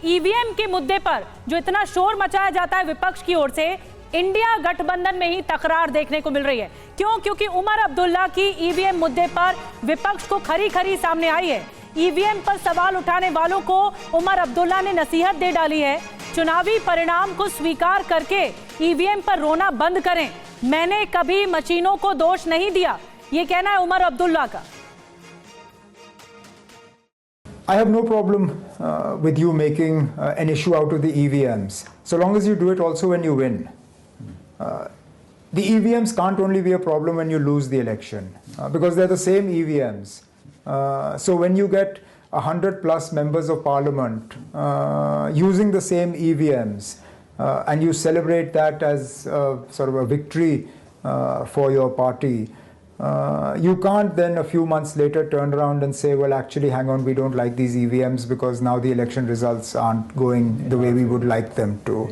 EVM के मुद्दे पर जो इतना शोर मचाया जाता है विपक्ष की ओर से, इंडिया गठबंधन में ही तकरार देखने को मिल रही है। क्यों? क्योंकि उमर अब्दुल्ला की ईवीएम मुद्दे पर विपक्ष को खरी खरी सामने आई है। ईवीएम पर सवाल उठाने वालों को उमर अब्दुल्ला ने नसीहत दे डाली है। चुनावी परिणाम को स्वीकार करके ईवीएम पर रोना बंद करें, मैंने कभी मशीनों को दोष नहीं दिया, ये कहना है उमर अब्दुल्ला का। I have no problem with you making an issue out of the EVMs, so long as you do it also when you win. The EVMs can't only be a problem when you lose the election, because they're the same EVMs. So when you get 100 plus members of parliament using the same EVMs and you celebrate that as sort of a victory for your party, you can't then a few months later turn around and say, well, actually, hang on, we don't like these EVMs because now the election results aren't going the way we would like them to.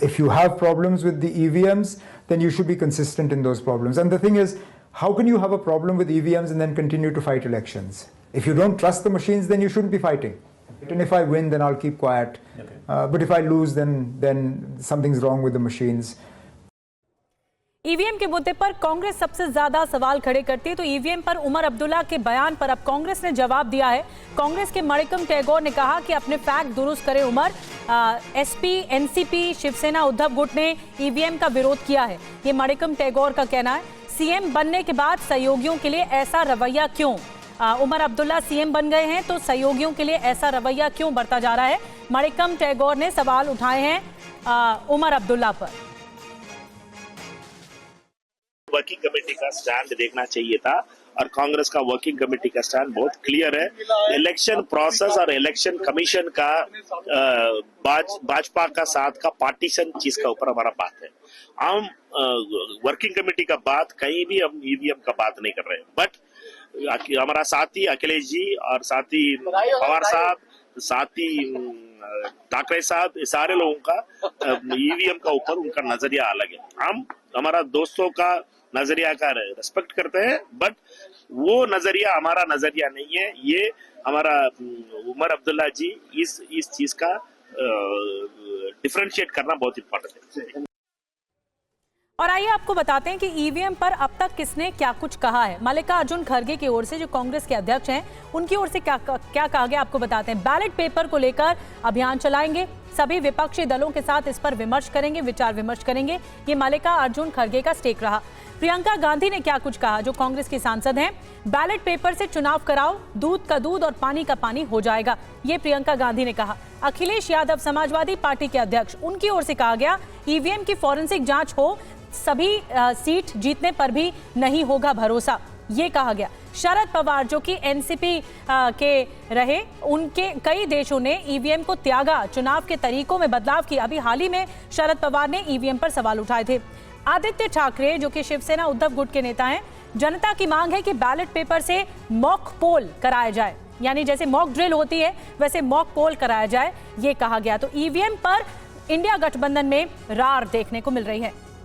If you have problems with the EVMs, then you should be consistent in those problems. And the thing is, how can you have a problem with EVMs and then continue to fight elections? If you don't trust the machines, then you shouldn't be fighting. And if I win, then I'll keep quiet. Okay. But if I lose, then something's wrong with the machines. EVM के मुद्दे पर कांग्रेस सबसे ज्यादा सवाल खड़े करती है, तो ईवीएम पर उमर अब्दुल्ला के बयान पर अब कांग्रेस ने जवाब दिया है। कांग्रेस के मणिकम टैगोर ने कहा कि अपने फैक्ट दुरुस्त करें उमर। एसपी, एनसीपी, शिवसेना, उद्धव गुट ने ईवीएम का विरोध किया है, ये मणिकम टैगोर का कहना है। सीएम बनने के बाद सहयोगियों के लिए ऐसा रवैया क्यों? उमर अब्दुल्ला सीएम बन गए हैं तो सहयोगियों के लिए ऐसा रवैया क्यों बरता जा रहा है? मणिकम टैगोर ने सवाल उठाए हैं उमर अब्दुल्ला पर। वर्किंग कमेटी का स्टैंड देखना चाहिए था और कांग्रेस का वर्किंग कमेटी का स्टैंड बहुत क्लियर है। इलेक्शन प्रोसेस और इलेक्शन कमीशन का भाजपा का साथ का पार्टीशन चीज का ऊपर हमारा बात है। हम वर्किंग कमेटी का बात कहीं भी हम ईवीएम का बात नहीं कर रहे हैं, बट हमारा साथी अखिलेश जी और साथी पवार साहब, साथी ठाकरे साहब, सारे लोगों का ईवीएम का ऊपर उनका नजरिया अलग है। हम हमारा दोस्तों का नजरिया का रेस्पेक्ट करते हैं, बट वो नजरिया हमारा नजरिया नहीं है। ये हमारा उमर अब्दुल्ला जी इस चीज का डिफरेंशिएट करना बहुत इंपॉर्टेंट है। और आइए आपको बताते हैं कि ईवीएम पर अब तक किसने क्या कुछ कहा है। मल्लिकार्जुन खड़गे की ओर से, जो कांग्रेस के अध्यक्ष हैं, उनकी ओर से क्या कहा गया आपको बताते हैं। बैलेट पेपर को लेकर अभियान चलाएंगे, सभी विपक्षी दलों के साथ इस पर विमर्श करेंगे, विचार विमर्श करेंगे, ये मल्लिकार्जुन खड़गे का स्टेक रहा। प्रियंका गांधी ने क्या कुछ कहा, जो कांग्रेस की सांसद हैं, बैलेट पेपर से चुनाव कराओ, दूध का दूध और पानी का पानी हो जाएगा, ये प्रियंका गांधी ने कहा। अखिलेश यादव समाजवादी पार्टी के अध्यक्ष, उनकी ओर से कहा गया ईवीएम की फॉरेंसिक जांच हो, सभी सीट जीतने पर भी नहीं होगा भरोसा, ये कहा गया। शरद पवार जो कि एनसीपी के रहे, उनके कई देशों ने ईवीएम को त्यागा, चुनाव के तरीकों में बदलाव किया। अभी हाल ही में शरद पवार ने ईवीएम पर सवाल उठाए थे। आदित्य ठाकरे जो कि शिवसेना उद्धव गुट के नेता हैं, जनता की मांग है कि बैलेट पेपर से मॉक पोल कराया जाए, यानी जैसे मॉक ड्रिल होती है वैसे मॉक पोल कराया जाए, ये कहा गया। तो ईवीएम पर इंडिया गठबंधन में रार देखने को मिल रही है।